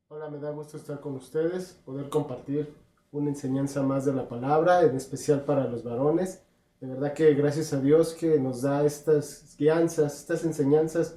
Hola, me da gusto estar con ustedes, poder compartir una enseñanza más de la palabra, en especial para los varones. De verdad que gracias a Dios que nos da estas guianzas, estas enseñanzas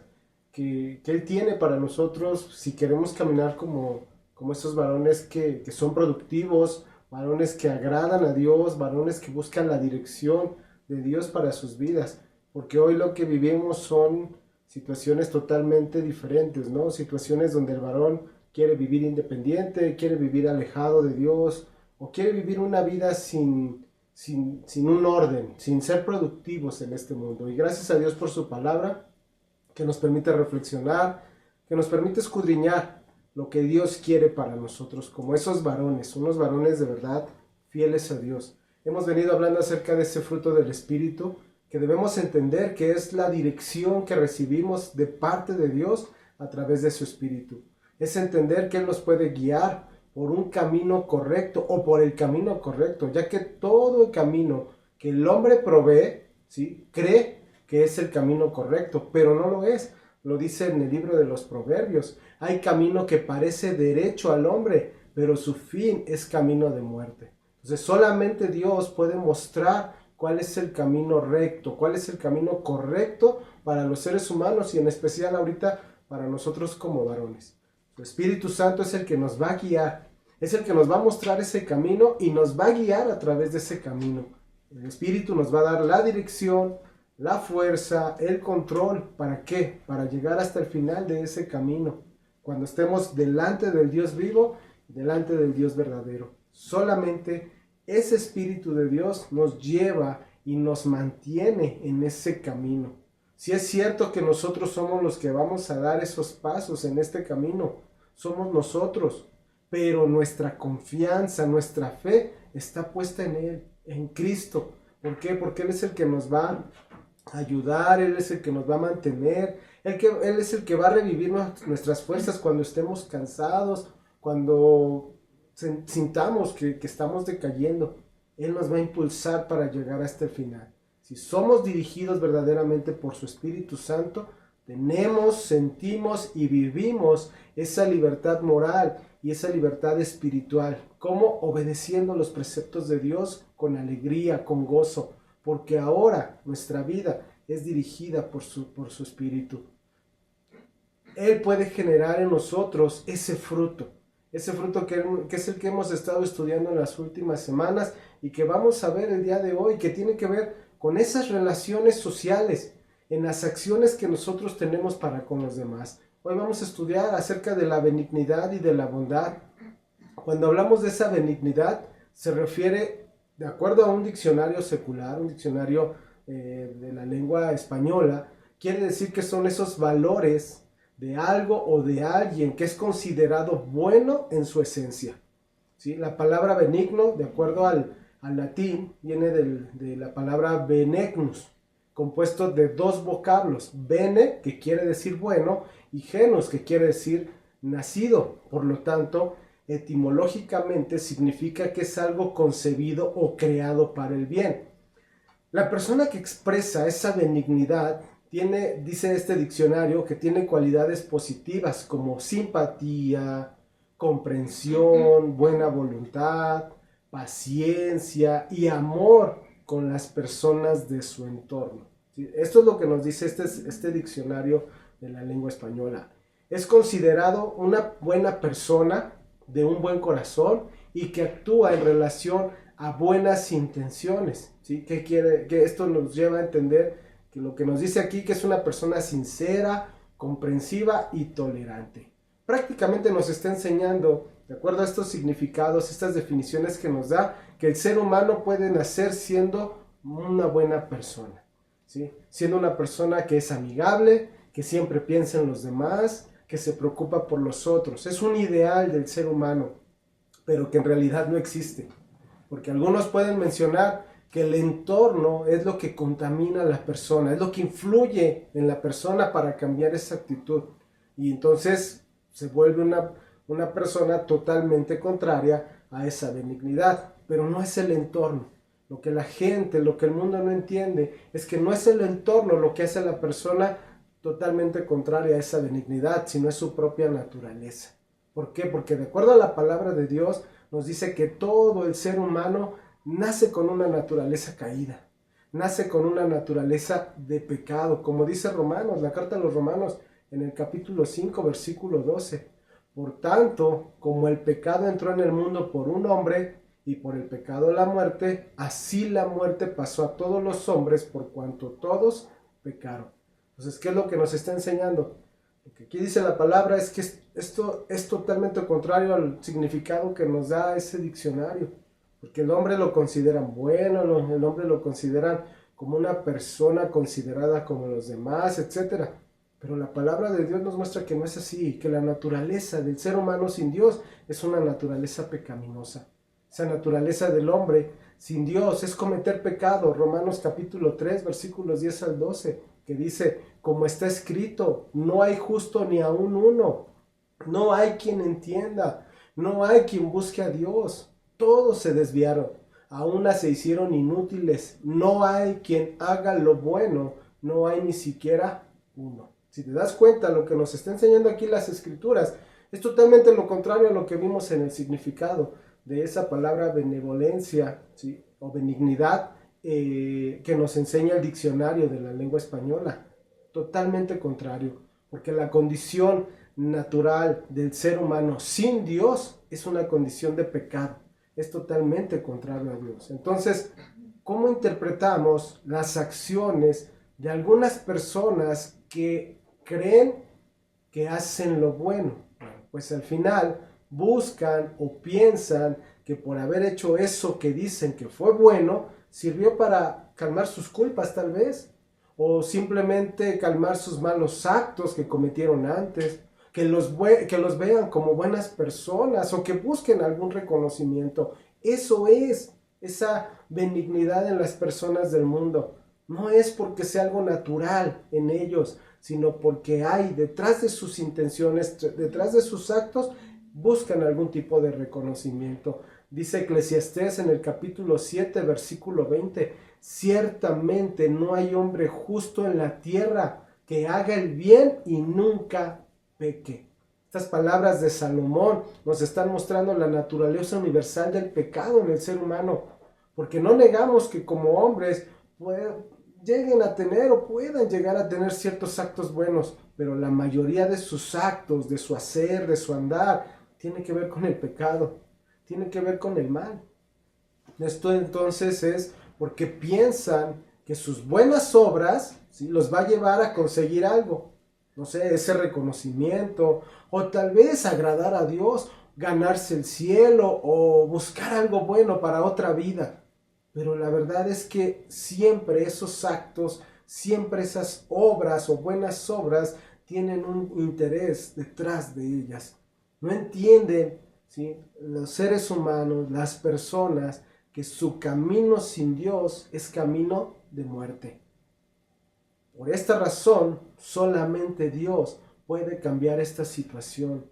que Él tiene para nosotros si queremos caminar como estos varones que son productivos, varones que agradan a Dios, varones que buscan la dirección de Dios para sus vidas. Porque hoy lo que vivimos son situaciones totalmente diferentes, ¿no? Situaciones donde el varón quiere vivir independiente, quiere vivir alejado de Dios, o quiere vivir una vida sin un orden, sin ser productivos en este mundo. Y gracias a Dios por su palabra, que nos permite reflexionar, que nos permite escudriñar lo que Dios quiere para nosotros, como esos varones, unos varones de verdad fieles a Dios. Hemos venido hablando acerca de ese fruto del Espíritu, que debemos entender que es la dirección que recibimos de parte de Dios a través de su Espíritu. Es entender que Él nos puede guiar por un camino correcto o por el camino correcto, ya que todo el camino que el hombre provee, ¿sí?, cree que es el camino correcto, pero no lo es. Lo dice en el libro de los Proverbios. Hay camino que parece derecho al hombre, pero su fin es camino de muerte. Entonces solamente Dios puede mostrar cuál es el camino recto, cuál es el camino correcto para los seres humanos y en especial ahorita para nosotros como varones. El Espíritu Santo es el que nos va a guiar, es el que nos va a mostrar ese camino y nos va a guiar a través de ese camino. El Espíritu nos va a dar la dirección, la fuerza, el control. ¿Para qué? Para llegar hasta el final de ese camino, cuando estemos delante del Dios vivo, delante del Dios verdadero. Solamente ese Espíritu de Dios nos lleva y nos mantiene en ese camino. Si es cierto que nosotros somos los que vamos a dar esos pasos en este camino, somos nosotros, pero nuestra confianza, nuestra fe está puesta en Él, en Cristo. ¿Por qué? Porque Él es el que nos va a ayudar, Él es el que nos va a mantener, Él es el que va a revivir nuestras fuerzas cuando estemos cansados, cuando sintamos que estamos decayendo. Él nos va a impulsar para llegar hasta el final. Si somos dirigidos verdaderamente por su Espíritu Santo, tenemos, sentimos y vivimos esa libertad moral y esa libertad espiritual. ¿Cómo? Obedeciendo los preceptos de Dios con alegría, con gozo, porque ahora nuestra vida es dirigida por su Espíritu. Él puede generar en nosotros ese fruto que es el que hemos estado estudiando en las últimas semanas y que vamos a ver el día de hoy, que tiene que ver con esas relaciones sociales, en las acciones que nosotros tenemos para con los demás. Hoy vamos a estudiar acerca de la benignidad y de la bondad. Cuando hablamos de esa benignidad, se refiere, de acuerdo a un diccionario secular, un diccionario de la lengua española, quiere decir que son esos valores de algo o de alguien que es considerado bueno en su esencia. ¿Sí? La palabra benigno, de acuerdo al latín, viene de la palabra benignus, compuesto de dos vocablos, bene, que quiere decir bueno, y genus, que quiere decir nacido. Por lo tanto, etimológicamente significa que es algo concebido o creado para el bien. La persona que expresa esa benignidad tiene, dice este diccionario, que tiene cualidades positivas como simpatía, comprensión, buena voluntad, paciencia y amor con las personas de su entorno. ¿Sí? Esto es lo que nos dice este diccionario de la lengua española. Es considerado una buena persona de un buen corazón y que actúa en relación a buenas intenciones. ¿Sí? Que esto nos lleva a entender que lo que nos dice aquí, que es una persona sincera, comprensiva y tolerante. Prácticamente nos está enseñando, de acuerdo a estos significados, estas definiciones que nos da, que el ser humano puede nacer siendo una buena persona, ¿sí? Siendo una persona que es amigable, que siempre piensa en los demás, que se preocupa por los otros. Es un ideal del ser humano, pero que en realidad no existe. Porque algunos pueden mencionar que el entorno es lo que contamina a la persona, es lo que influye en la persona para cambiar esa actitud. Y entonces se vuelve una persona totalmente contraria a esa benignidad, pero no es el entorno. Lo que la gente, lo que el mundo no entiende es que no es el entorno lo que hace a la persona totalmente contraria a esa benignidad, sino es su propia naturaleza. ¿Por qué? Porque de acuerdo a la palabra de Dios nos dice que todo el ser humano nace con una naturaleza caída, nace con una naturaleza de pecado, como dice Romanos, la carta a los Romanos en el capítulo 5, versículo 12. Por tanto, como el pecado entró en el mundo por un hombre, y por el pecado la muerte, así la muerte pasó a todos los hombres por cuanto todos pecaron. Entonces, ¿qué es lo que nos está enseñando? Lo que aquí dice la palabra es que esto es totalmente contrario al significado que nos da ese diccionario, porque el hombre lo consideran bueno, el hombre lo consideran como una persona considerada como los demás, etc. Pero la palabra de Dios nos muestra que no es así, que la naturaleza del ser humano sin Dios es una naturaleza pecaminosa. Esa naturaleza del hombre sin Dios es cometer pecado. Romanos capítulo 3, versículos 10 al 12, que dice, como está escrito, no hay justo ni aun uno, no hay quien entienda, no hay quien busque a Dios, todos se desviaron, a una se hicieron inútiles, no hay quien haga lo bueno, no hay ni siquiera uno. Si te das cuenta, lo que nos está enseñando aquí las escrituras es totalmente lo contrario a lo que vimos en el significado de esa palabra benevolencia, ¿sí? O benignidad que nos enseña el diccionario de la lengua española. Totalmente contrario, porque la condición natural del ser humano sin Dios es una condición de pecado, es totalmente contrario a Dios. Entonces, ¿cómo interpretamos las acciones de algunas personas que creen que hacen lo bueno? Pues al final buscan o piensan que por haber hecho eso que dicen que fue bueno, sirvió para calmar sus culpas tal vez, o simplemente calmar sus malos actos que cometieron antes, que los vean como buenas personas o que busquen algún reconocimiento. Eso es esa benignidad en las personas del mundo. No es porque sea algo natural en ellos, sino porque hay detrás de sus intenciones, detrás de sus actos, buscan algún tipo de reconocimiento. Dice Eclesiastés en el capítulo 7, versículo 20, ciertamente no hay hombre justo en la tierra que haga el bien y nunca peque. Estas palabras de Salomón nos están mostrando la naturaleza universal del pecado en el ser humano, porque no negamos que como hombres lleguen a tener o puedan llegar a tener ciertos actos buenos, pero la mayoría de sus actos, de su hacer, de su andar, tiene que ver con el pecado, tiene que ver con el mal. Esto entonces es porque piensan que sus buenas obras, ¿sí?, los va a llevar a conseguir algo, no sé, ese reconocimiento, o tal vez agradar a Dios, ganarse el cielo o buscar algo bueno para otra vida. Pero la verdad es que siempre esos actos, siempre esas obras o buenas obras tienen un interés detrás de ellas. No entienden, ¿sí?, los seres humanos, las personas, que su camino sin Dios es camino de muerte. Por esta razón, solamente Dios puede cambiar esta situación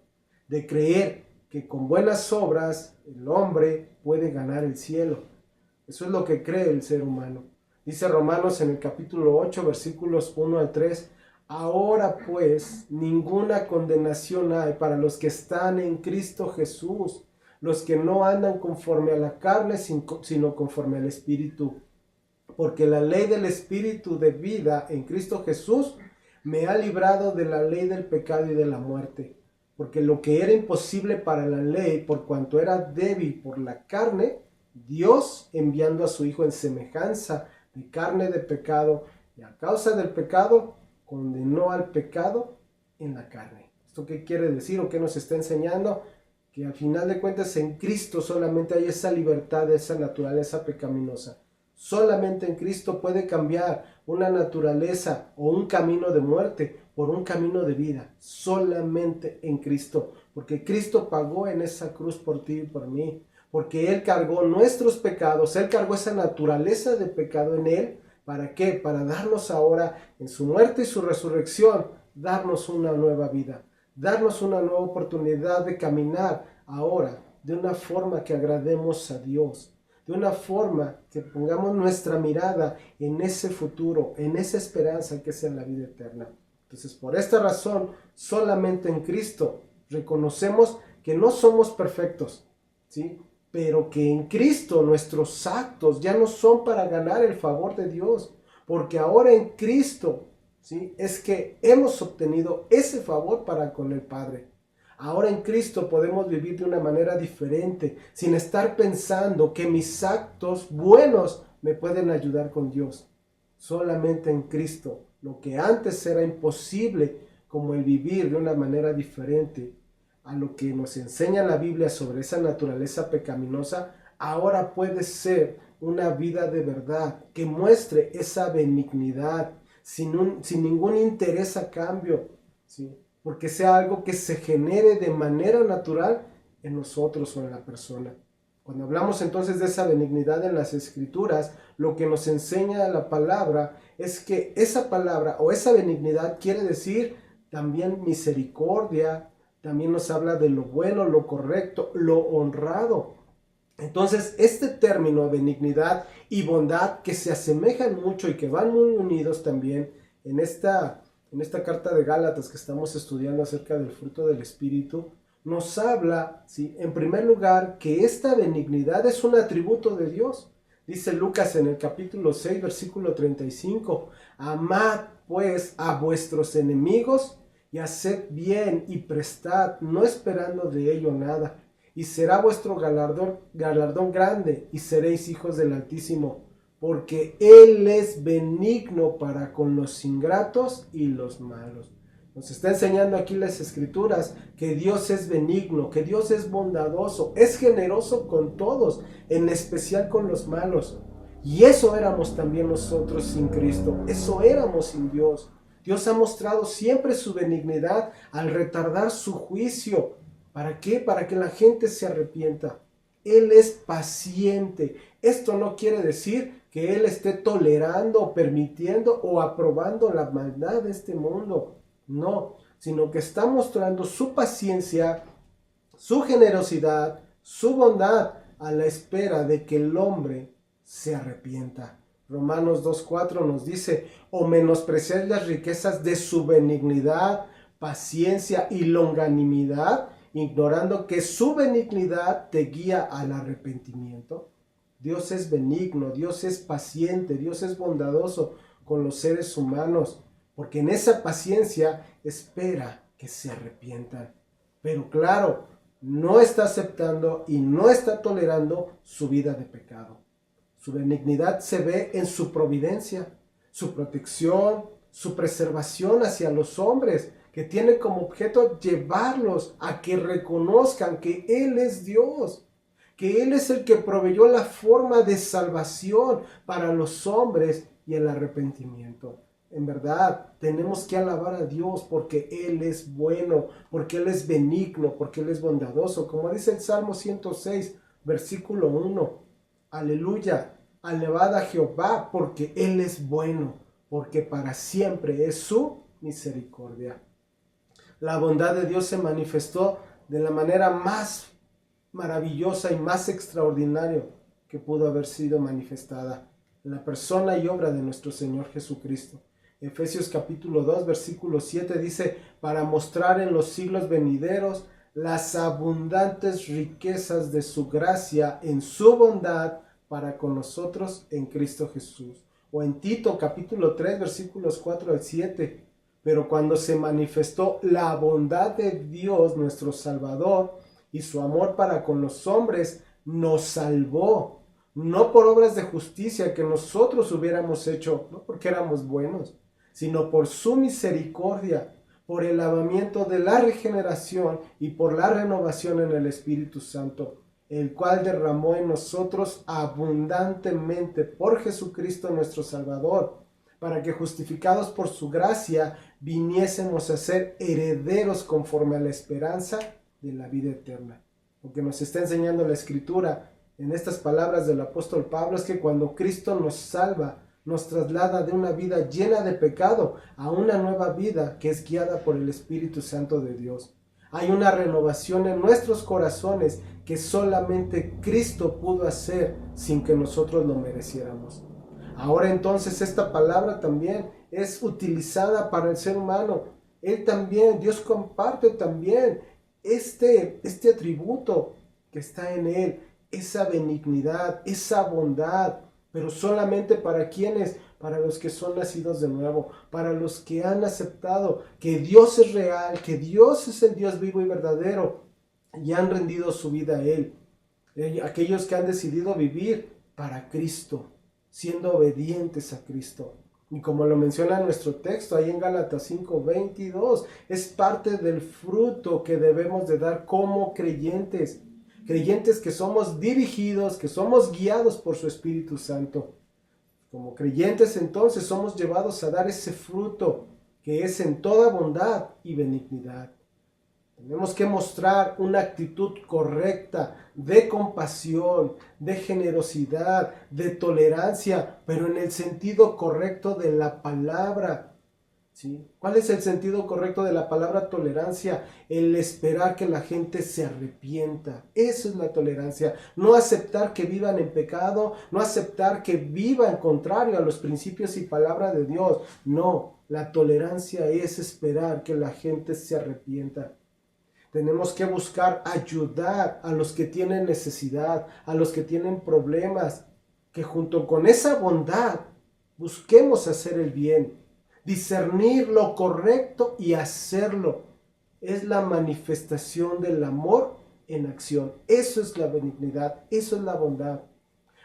de creer que con buenas obras el hombre puede ganar el cielo. Eso es lo que cree el ser humano. Dice Romanos en el capítulo 8, versículos 1 al 3, ahora pues ninguna condenación hay para los que están en Cristo Jesús, los que no andan conforme a la carne, sino conforme al Espíritu. Porque la ley del Espíritu de vida en Cristo Jesús me ha librado de la ley del pecado y de la muerte. Porque lo que era imposible para la ley, por cuanto era débil por la carne, Dios, enviando a su Hijo en semejanza de carne de pecado, y a causa del pecado, condenó al pecado en la carne. ¿Esto qué quiere decir o qué nos está enseñando? Que al final de cuentas en Cristo solamente hay esa libertad, esa naturaleza pecaminosa. Solamente en Cristo puede cambiar una naturaleza o un camino de muerte por un camino de vida. Solamente en Cristo. Porque Cristo pagó en esa cruz por ti y por mí. Porque Él cargó nuestros pecados. Él cargó esa naturaleza de pecado en Él. ¿Para qué? Para darnos ahora, en su muerte y su resurrección, darnos una nueva vida. darnos una nueva oportunidad de caminar ahora de una forma que agrademos a Dios, de una forma que pongamos nuestra mirada en ese futuro, en esa esperanza que es en la vida eterna. Entonces, por esta razón, solamente en Cristo reconocemos que no somos perfectos, ¿sí? Pero que en Cristo nuestros actos ya no son para ganar el favor de Dios, porque ahora en Cristo, ¿sí?, es que hemos obtenido ese favor para con el Padre. Ahora en Cristo podemos vivir de una manera diferente, sin estar pensando que mis actos buenos me pueden ayudar con Dios. Solamente en Cristo, lo que antes era imposible, como el vivir de una manera diferente a lo que nos enseña la Biblia sobre esa naturaleza pecaminosa, ahora puede ser una vida de verdad, que muestre esa benignidad, sin ningún interés a cambio, ¿sí?, porque sea algo que se genere de manera natural en nosotros o en la persona. Cuando hablamos entonces de esa benignidad en las Escrituras, lo que nos enseña la palabra es que esa palabra o esa benignidad quiere decir también misericordia, también nos habla de lo bueno, lo correcto, lo honrado. Entonces, este término benignidad y bondad, que se asemejan mucho y que van muy unidos también en esta carta de Gálatas que estamos estudiando acerca del fruto del Espíritu, nos habla, ¿sí?, en primer lugar, que esta benignidad es un atributo de Dios. Dice Lucas en el capítulo 6, versículo 35, amad pues a vuestros enemigos y haced bien y prestad, no esperando de ello nada, y será vuestro galardón grande, y seréis hijos del Altísimo, porque Él es benigno para con los ingratos y los malos. Nos está enseñando aquí las Escrituras que Dios es benigno, que Dios es bondadoso, es generoso con todos, en especial con los malos. Y eso éramos también nosotros sin Cristo, eso éramos sin Dios. Dios ha mostrado siempre su benignidad al retardar su juicio. ¿Para qué? Para que la gente se arrepienta. Él es paciente. Esto no quiere decir que Él esté tolerando, permitiendo o aprobando la maldad de este mundo. No, sino que está mostrando su paciencia, su generosidad, su bondad a la espera de que el hombre se arrepienta. Romanos 2:4 nos dice, o menospreciar las riquezas de su benignidad, paciencia y longanimidad, ignorando que su benignidad te guía al arrepentimiento. Dios es benigno, Dios es paciente, Dios es bondadoso con los seres humanos, porque en esa paciencia espera que se arrepientan. Pero claro, no está aceptando y no está tolerando su vida de pecado. Su benignidad se ve en su providencia, su protección, su preservación hacia los hombres, que tiene como objeto llevarlos a que reconozcan que Él es Dios, que Él es el que proveyó la forma de salvación para los hombres y el arrepentimiento. En verdad, tenemos que alabar a Dios porque Él es bueno, porque Él es benigno, porque Él es bondadoso. Como dice el Salmo 106, versículo 1. Aleluya, alabad a Jehová porque Él es bueno, porque para siempre es su misericordia. La bondad de Dios se manifestó de la manera más maravillosa y más extraordinaria que pudo haber sido manifestada en la persona y obra de nuestro Señor Jesucristo. Efesios capítulo 2, versículo 7 dice, para mostrar en los siglos venideros las abundantes riquezas de su gracia en su bondad para con nosotros en Cristo Jesús. O en Tito capítulo 3, versículos 4 al 7, pero cuando se manifestó la bondad de Dios nuestro Salvador y su amor para con los hombres, nos salvó, no por obras de justicia que nosotros hubiéramos hecho, no porque éramos buenos, sino por su misericordia, por el lavamiento de la regeneración y por la renovación en el Espíritu Santo, el cual derramó en nosotros abundantemente por Jesucristo nuestro Salvador, para que justificados por su gracia viniésemos a ser herederos conforme a la esperanza de la vida eterna. Lo que nos está enseñando la Escritura en estas palabras del apóstol Pablo es que cuando Cristo nos salva, nos traslada de una vida llena de pecado a una nueva vida que es guiada por el Espíritu Santo de Dios. Hay una renovación en nuestros corazones que solamente Cristo pudo hacer sin que nosotros lo mereciéramos. Ahora entonces esta palabra también es utilizada para el ser humano. Él también, Dios comparte también este atributo que está en Él, esa benignidad, esa bondad, pero solamente para quienes, para los que son nacidos de nuevo, para los que han aceptado que Dios es real, que Dios es el Dios vivo y verdadero y han rendido su vida a Él. Aquellos que han decidido vivir para Cristo, siendo obedientes a Cristo. Y como lo menciona nuestro texto ahí en Gálatas 5:22, es parte del fruto que debemos de dar como creyentes. Creyentes que somos dirigidos, que somos guiados por su Espíritu Santo. Como creyentes entonces somos llevados a dar ese fruto que es en toda bondad y benignidad. Tenemos que mostrar una actitud correcta de compasión, de generosidad, de tolerancia, pero en el sentido correcto de la palabra. ¿Sí? ¿Cuál es el sentido correcto de la palabra tolerancia? El esperar que la gente se arrepienta. Eso es la tolerancia. No aceptar que vivan en pecado, no aceptar que vivan contrario a los principios y palabra de Dios. No, la tolerancia es esperar que la gente se arrepienta. Tenemos que buscar ayudar a los que tienen necesidad, a los que tienen problemas, que junto con esa bondad busquemos hacer el bien, discernir lo correcto y hacerlo. Es la manifestación del amor en acción. Eso es la benignidad, eso es la bondad.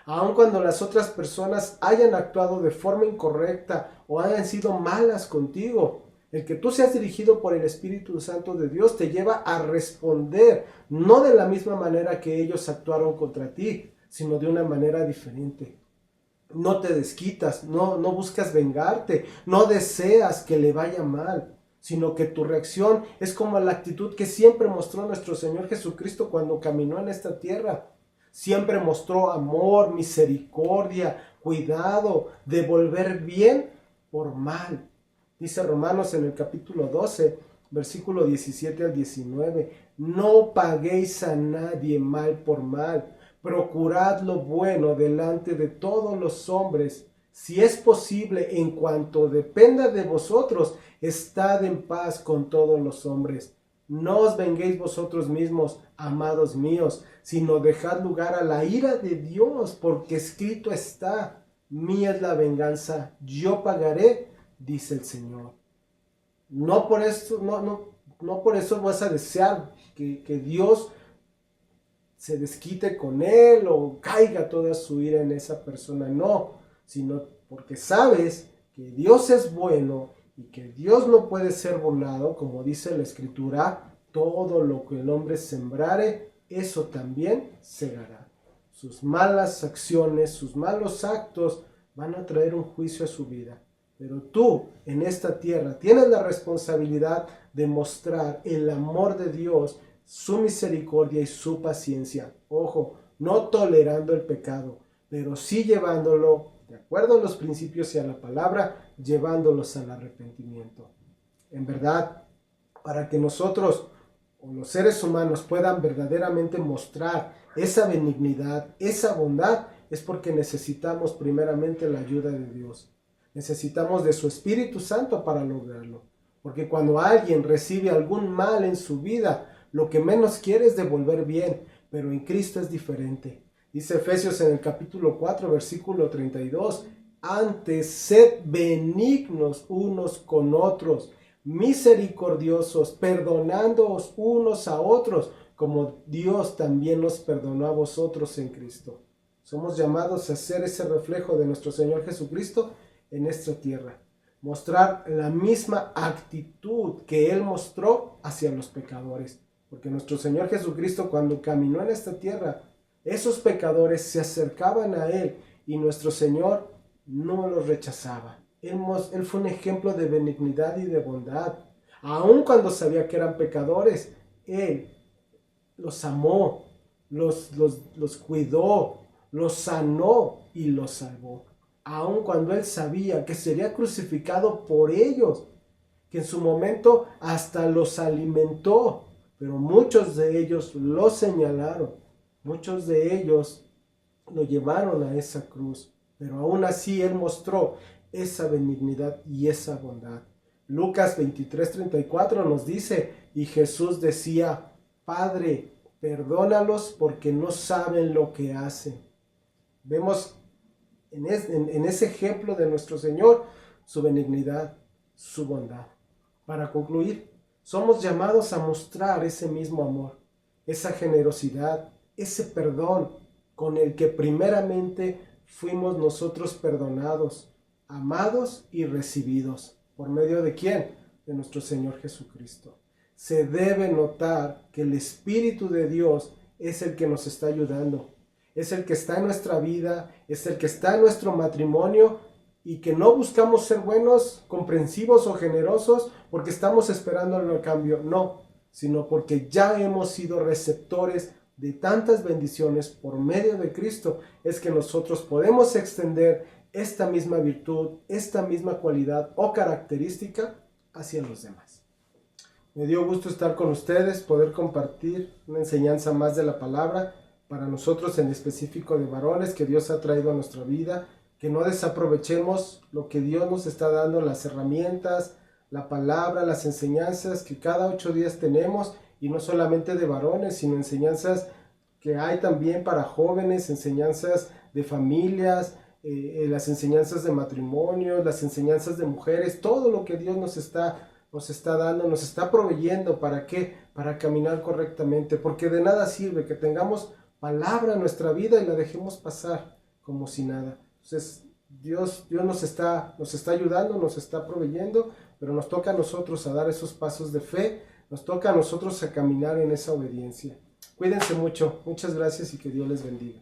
Aun cuando las otras personas hayan actuado de forma incorrecta o hayan sido malas contigo, el que tú seas dirigido por el Espíritu Santo de Dios te lleva a responder, no de la misma manera que ellos actuaron contra ti, sino de una manera diferente. No te desquitas, no buscas vengarte, no deseas que le vaya mal, sino que tu reacción es como la actitud que siempre mostró nuestro Señor Jesucristo cuando caminó en esta tierra. Siempre mostró amor, misericordia, cuidado, devolver bien por mal. Dice Romanos en el capítulo 12, versículo 17 al 19, no paguéis a nadie mal por mal, procurad lo bueno delante de todos los hombres. Si es posible, en cuanto dependa de vosotros, estad en paz con todos los hombres. No os venguéis vosotros mismos, amados míos, sino dejad lugar a la ira de Dios, porque escrito está, mía es la venganza, yo pagaré, dice el Señor. No por eso vas a desear que Dios se desquite con él o caiga toda su ira en esa persona, no, sino porque sabes que Dios es bueno y que Dios no puede ser burlado, como dice la Escritura, todo lo que el hombre sembrare, eso también segará. Sus malas acciones, sus malos actos van a traer un juicio a su vida. Pero tú en esta tierra tienes la responsabilidad de mostrar el amor de Dios, su misericordia y su paciencia. Ojo, no tolerando el pecado, pero sí llevándolo, de acuerdo a los principios y a la palabra, llevándolos al arrepentimiento. En verdad, para que nosotros o los seres humanos puedan verdaderamente mostrar esa benignidad, esa bondad, es porque necesitamos primeramente la ayuda de Dios. Necesitamos de su Espíritu Santo para lograrlo. Porque cuando alguien recibe algún mal en su vida, lo que menos quiere es devolver bien, pero en Cristo es diferente. Dice Efesios en el capítulo 4, versículo 32, antes sed benignos unos con otros, misericordiosos, perdonándoos unos a otros, como Dios también nos perdonó a vosotros en Cristo. Somos llamados a ser ese reflejo de nuestro Señor Jesucristo en esta tierra. Mostrar la misma actitud que Él mostró hacia los pecadores. Porque nuestro Señor Jesucristo, cuando caminó en esta tierra, esos pecadores se acercaban a Él y nuestro Señor no los rechazaba. Él fue un ejemplo de benignidad y de bondad. Aun cuando sabía que eran pecadores, Él los amó, los cuidó, los sanó y los salvó. aun cuando él sabía que sería crucificado por ellos, que en su momento hasta los alimentó, pero muchos de ellos lo señalaron, muchos de ellos lo llevaron a esa cruz, pero aún así él mostró esa benignidad y esa bondad. Lucas 23:34 nos dice, y Jesús decía, Padre, perdónalos porque no saben lo que hacen. Vemos en ese ejemplo de nuestro Señor su benignidad, su bondad. Para concluir, somos llamados a mostrar ese mismo amor, esa generosidad, ese perdón con el que primeramente fuimos nosotros perdonados, amados y recibidos. ¿Por medio de quién? De nuestro Señor Jesucristo. Se debe notar que el Espíritu de Dios es el que nos está ayudando, es el que está en nuestra vida, es el que está en nuestro matrimonio, y que no buscamos ser buenos, comprensivos o generosos porque estamos esperando el cambio, no, sino porque ya hemos sido receptores de tantas bendiciones por medio de Cristo, es que nosotros podemos extender esta misma virtud, esta misma cualidad o característica hacia los demás. Me dio gusto estar con ustedes, poder compartir una enseñanza más de la palabra, para nosotros en específico de varones, que Dios ha traído a nuestra vida, que no desaprovechemos lo que Dios nos está dando, las herramientas, la palabra, las enseñanzas que cada 8 días tenemos, y no solamente de varones, sino enseñanzas que hay también para jóvenes, enseñanzas de familias, las enseñanzas de matrimonio, las enseñanzas de mujeres, todo lo que Dios nos está dando, nos está proveyendo. ¿Para qué? Para caminar correctamente, porque de nada sirve que tengamos palabra en nuestra vida y la dejemos pasar como si nada. Entonces Dios nos está ayudando, nos está proveyendo, pero nos toca a nosotros a dar esos pasos de fe, nos toca a nosotros a caminar en esa obediencia. Cuídense mucho, muchas gracias y que Dios les bendiga.